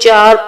4,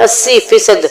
80%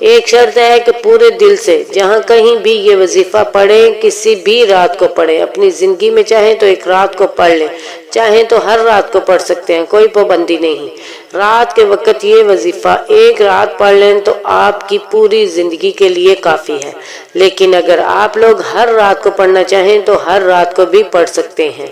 ایک شرط ہے کہ پورے دل سے جہاں کہیں بھی یہ وظیفہ پڑھیں، کسی بھی رات کو پڑھیں، اپنی زندگی میں چاہیں تو ایک رات کو پڑھ لیں، چاہیں تو ہر رات کو پڑھ سکتے ہیں، کوئی پابندی نہیں۔ رات کے وقت یہ وظیفہ ایک رات پڑھ لیں تو آپ کی پوری زندگی کے لیے کافی ہے، لیکن اگر آپ لوگ ہر رات کو پڑھنا چاہیں تو ہر رات کو بھی پڑھ سکتے ہیں،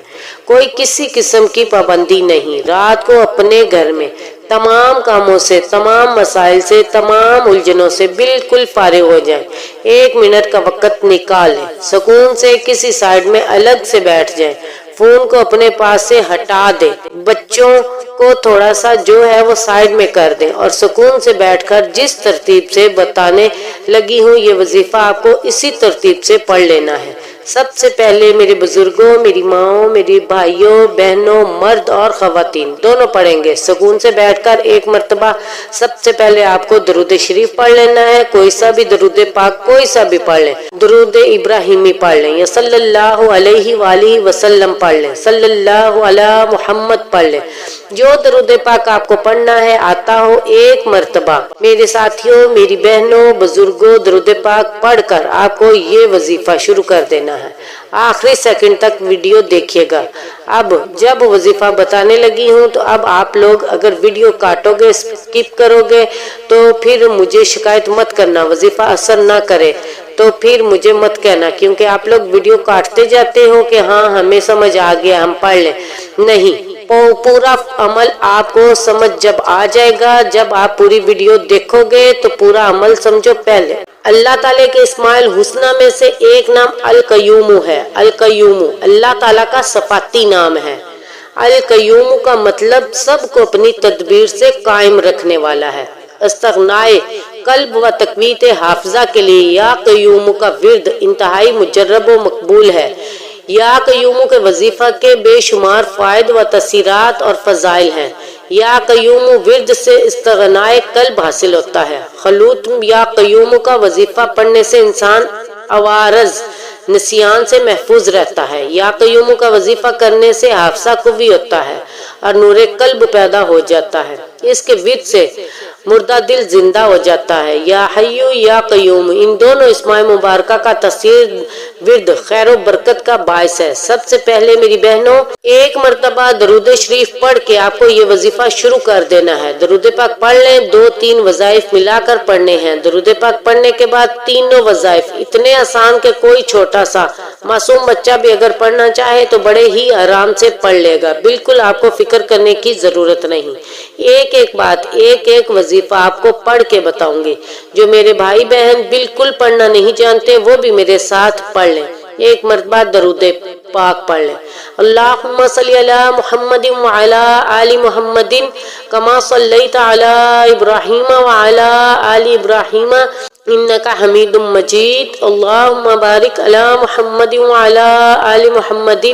کوئی کسی قسم کی پابندی نہیں۔ رات کو اپنے گھر میں تمام کاموں سے، تمام مسائل سے، تمام الجھنوں سے بالکل فارغ ہو جائیں، 1 منٹ کا وقت نکالیں، سکون سے کسی سائیڈ میں الگ سے بیٹھ جائیں، فون کو اپنے پاس سے ہٹا دیں، بچوں کو تھوڑا سا جو ہے وہ سائیڈ میں کر دیں اور سکون سے بیٹھ کر جس ترتیب سے بتانے لگی ہوں یہ وظیفہ آپ کو اسی ترتیب سے پڑھ لینا ہے۔ سب سے پہلے میرے بزرگوں، میری ماؤں، میری بھائیوں، بہنوں، مرد اور خواتین دونوں پڑھیں گے۔ سکون سے بیٹھ کر 1 مرتبہ سب سے پہلے آپ کو درود شریف پڑھ لینا ہے، کوئی سا بھی درود پاک کوئی سا بھی پڑھ لیں، درود ابراہیمی پڑھ لیں یا صلی اللہ علیہ وآلہ وسلم پڑھ لیں، صلی اللہ علی محمد پڑھ لیں، جو درود پاک آپ کو پڑھنا ہے آتا ہو 1 مرتبہ میرے ساتھیوں، میری بہنوں، بزرگوں درود پاک پڑھ کر آپ کو یہ وظیفہ شروع کر دینا ہے۔ آخری سیکنڈ تک ویڈیو دیکھیے گا۔ اب جب وظیفہ بتانے لگی ہوں تو اب آپ لوگ اگر ویڈیو کاٹو گے، اسکپ کرو گے تو پھر مجھے شکایت مت کرنا، وظیفہ اثر نہ کرے تو پھر مجھے مت کہنا، کیونکہ آپ لوگ ویڈیو کاٹتے جاتے ہو کہ ہاں ہمیں سمجھ آ گیا ہم پڑھ لیں، نہیں، پورا عمل آپ کو سمجھ جب آ جائے گا، جب آپ پوری ویڈیو دیکھو گے تو پورا عمل سمجھو۔ پہلے اللہ تعالیٰ کے اسماء الحسنہ میں سے ایک نام القیوم ہے۔ القیوم اللہ تعالیٰ کا صفاتی نام ہے۔ القیوم کا مطلب سب کو اپنی تدبیر سے قائم رکھنے والا ہے۔ استغنائے قلب و تقویت حافظہ کے لیے یا قیوم کا ورد انتہائی مجرب و مقبول ہے۔ یا قیوم کے وظیفہ کے بے شمار فوائد و تاثیرات اور فضائل ہیں۔ یا قیوم ورد سے استغنائے قلب حاصل ہوتا ہے۔ خلوت یا قیوم کا وظیفہ پڑھنے سے انسان عوارض نسیان سے محفوظ رہتا ہے۔ یا قیوم کا وظیفہ کرنے سے حافظہ قوی ہوتا ہے اور نور قلب پیدا ہو جاتا ہے۔ اس کے ورد سے مردہ دل زندہ ہو جاتا ہے۔ یا حی یا قیوم ان دونوں اسماء مبارکہ کا تاثیر ورد خیر و برکت کا باعث ہے۔ سب سے پہلے میری بہنوں 1 مرتبہ درود شریف پڑھ کے آپ کو یہ وظیفہ شروع کر دینا ہے۔ درود پاک پڑھ لیں، 2-3 وظائف ملا کر پڑھنے ہیں۔ درود پاک پڑھنے کے بعد تینوں وظائف اتنے آسان کہ کوئی چھوٹا سا معصوم بچہ بھی اگر پڑھنا چاہے تو بڑے ہی آرام سے پڑھ لے گا، بالکل آپ کو فکر کرنے کی ضرورت نہیں۔ ایک ایک بات، ایک ایک وظیفہ آپ کو پڑھ کے بتاؤں گی۔ جو میرے بھائی بہن بالکل پڑھنا نہیں جانتے وہ بھی میرے ساتھ پڑھ لیں۔ 1 مرتبہ درود پاک پڑھ لیں۔ اللہم صلی علی محمد وعلی آل محمد کما صلیت علی ابراہیم وعلی آل ابراہیم انکا حمید مجید۔ اللہم بارک علی محمد وعلی آل محمد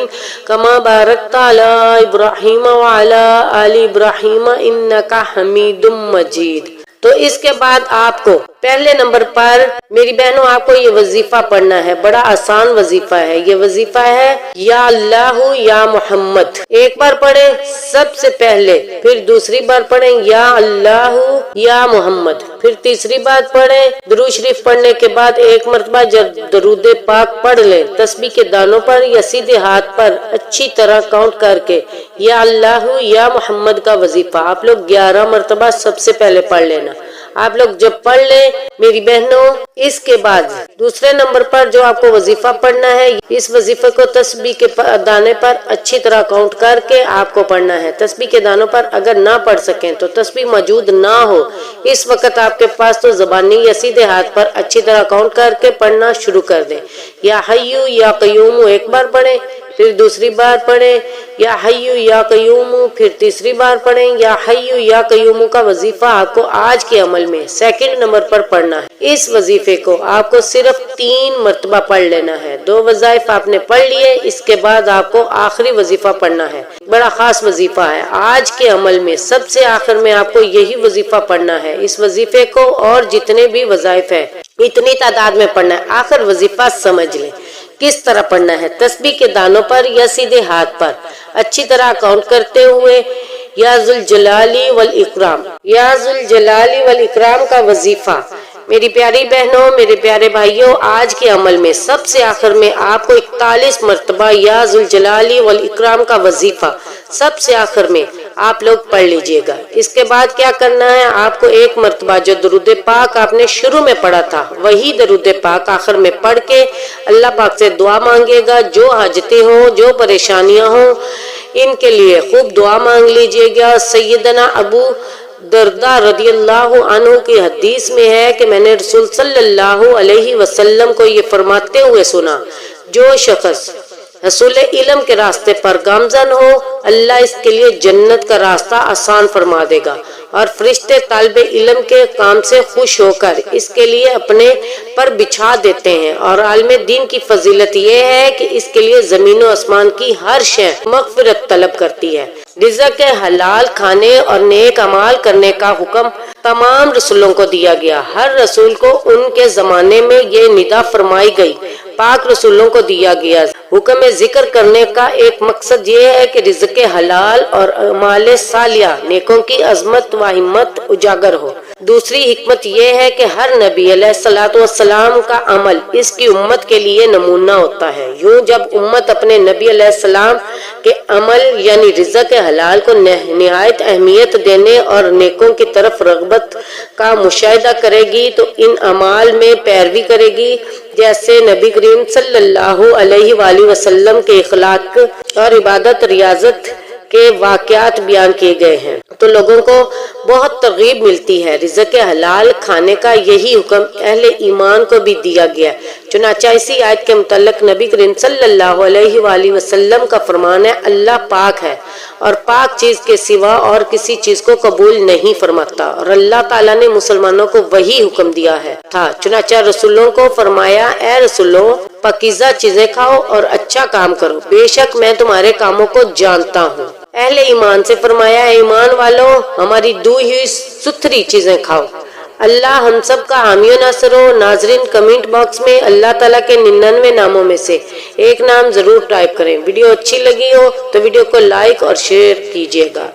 کما بارکت علی ابراہیم وعلی آل ابراہیم انکا حمید مجید۔ تو اس کے بعد آپ کو پہلے نمبر پر میری بہنوں آپ کو یہ وظیفہ پڑھنا ہے، بڑا آسان وظیفہ ہے۔ یہ وظیفہ ہے یا اللہ یا محمد۔ ایک بار پڑھیں سب سے پہلے، پھر دوسری بار پڑھیں یا اللہ یا محمد، پھر تیسری بار پڑھیں۔ درود شریف پڑھنے کے بعد 1 مرتبہ جب درود پاک پڑھ لیں، تسبیح کے دانوں پر یا سیدھے ہاتھ پر اچھی طرح کاؤنٹ کر کے یا اللہ یا محمد کا وظیفہ آپ لوگ 11 مرتبہ سب سے پہلے پڑھ لینا۔ آپ لوگ جب پڑھ لیں میری بہنوں، اس کے بعد دوسرے نمبر پر جو آپ کو وظیفہ پڑھنا ہے، اس وظیفے کو تسبیح کے دانے پر اچھی طرح کاؤنٹ کر کے آپ کو پڑھنا ہے۔ تسبیح کے دانوں پر اگر نہ پڑھ سکیں تو تسبیح موجود نہ ہو اس وقت آپ کے پاس تو زبانی یا سیدھے ہاتھ پر اچھی طرح کاؤنٹ کر کے پڑھنا شروع کر دیں۔ یا حی یا قیوم 1 بار پڑھیں، پھر دوسری بار پڑھیں یا حی یا قیوم، پھر تیسری بار پڑھیں یا حی یا قیوم کا وظیفہ آپ کو آج کے عمل میں 2 نمبر پر پڑھنا ہے۔ اس وظیفے کو آپ کو صرف 3 مرتبہ پڑھ لینا ہے۔ 2 وظائف آپ نے پڑھ لیے، اس کے بعد آپ کو آخری وظیفہ پڑھنا ہے، بڑا خاص وظیفہ ہے۔ آج کے عمل میں سب سے آخر میں آپ کو یہی وظیفہ پڑھنا ہے۔ اس وظیفے کو اور جتنے بھی وظائف ہیں اتنی تعداد میں پڑھنا ہے۔ آخر وظیفہ سمجھ لیں کس طرح پڑھنا ہے۔ تسبیح کے دانوں پر یا سیدھے ہاتھ پر اچھی طرح کاؤنٹ کرتے ہوئے یا ذوالجلال والاکرام، یا ذوالجلال والاکرام کا وظیفہ میری پیاری بہنوں، میرے پیارے بھائیوں، آج کے عمل میں سب سے آخر میں آپ کو 41 مرتبہ یا ذوالجلال والاکرام کا وظیفہ سب سے آخر میں آپ لوگ پڑھ لیجئے گا۔ اس کے بعد کیا کرنا ہے، آپ کو ایک مرتبہ جو درود پاک آپ نے شروع میں پڑھا تھا وہی درود پاک آخر میں پڑھ کے اللہ پاک سے دعا مانگے گا۔ جو حاجتیں ہوں، جو پریشانیاں ہوں، ان کے لیے خوب دعا مانگ لیجئے گا۔ سیدنا ابو درداء رضی اللہ عنہ کی حدیث میں ہے کہ میں نے رسول صلی اللہ علیہ وسلم کو یہ فرماتے ہوئے سنا، جو شخص حصول علم کے راستے پر گامزن ہو، اللہ اس کے لیے جنت کا راستہ آسان فرما دے گا، اور فرشتے طالب علم کے کام سے خوش ہو کر اس کے لیے اپنے پر بچھا دیتے ہیں۔ اور عالم دین کی فضیلت یہ ہے کہ اس کے لیے زمین و آسمان کی ہر شے مغفرت طلب کرتی ہے۔ رزق حلال کھانے اور نیک اعمال کرنے کا حکم تمام رسولوں کو دیا گیا۔ ہر رسول کو ان کے زمانے میں یہ ندا فرمائی گئی، پاک رسولوں کو دیا گیا۔ حکم ذکر کرنے کا ایک مقصد یہ ہے کہ رزق حلال اور اعمال صالحہ نیکوں کی عظمت و ہمت اجاگر ہو۔ دوسری حکمت یہ ہے کہ ہر نبی علیہ الصلوۃ والسلام کا عمل اس کی امت کے لیے نمونہ ہوتا ہے۔ یوں جب امت اپنے نبی علیہ السلام کے عمل یعنی رزق حلال کو نہایت اہمیت دینے اور نیکوں کی طرف رغبت کا مشاہدہ کرے گی تو ان اعمال میں پیروی کرے گی، جیسے نبی کریم صلی اللہ علیہ وآلہ وسلم کے اخلاق اور عبادت ریاضت کے واقعات بیان کیے گئے ہیں، تو لوگوں کو بہت ترغیب ملتی ہے۔ رزق حلال کھانے کا یہی حکم اہل ایمان کو بھی دیا گیا۔ چنانچہ اسی آیت کے متعلق نبی کریم صلی اللہ علیہ وآلہ وسلم کا فرمان ہے، اللہ پاک ہے اور پاک چیز کے سوا اور کسی چیز کو قبول نہیں فرماتا، اور اللہ تعالیٰ نے مسلمانوں کو وہی حکم دیا ہے تھا۔ چنانچہ رسولوں کو فرمایا، اے رسولوں، پاکیزہ چیزیں کھاؤ اور اچھا کام کرو، بے شک میں تمہارے کاموں کو جانتا ہوں۔ اہل ایمان سے فرمایا، اے ایمان والو، ہماری دوئی ہوئی ستھری چیزیں کھاؤ۔ اللہ ہم سب کا حامی و ناصر ہو۔ ناظرین، کمنٹ باکس میں اللہ تعالیٰ کے 99 ناموں میں سے ایک نام ضرور ٹائپ کریں۔ ویڈیو اچھی لگی ہو تو ویڈیو کو لائک اور شیئر کیجیے گا۔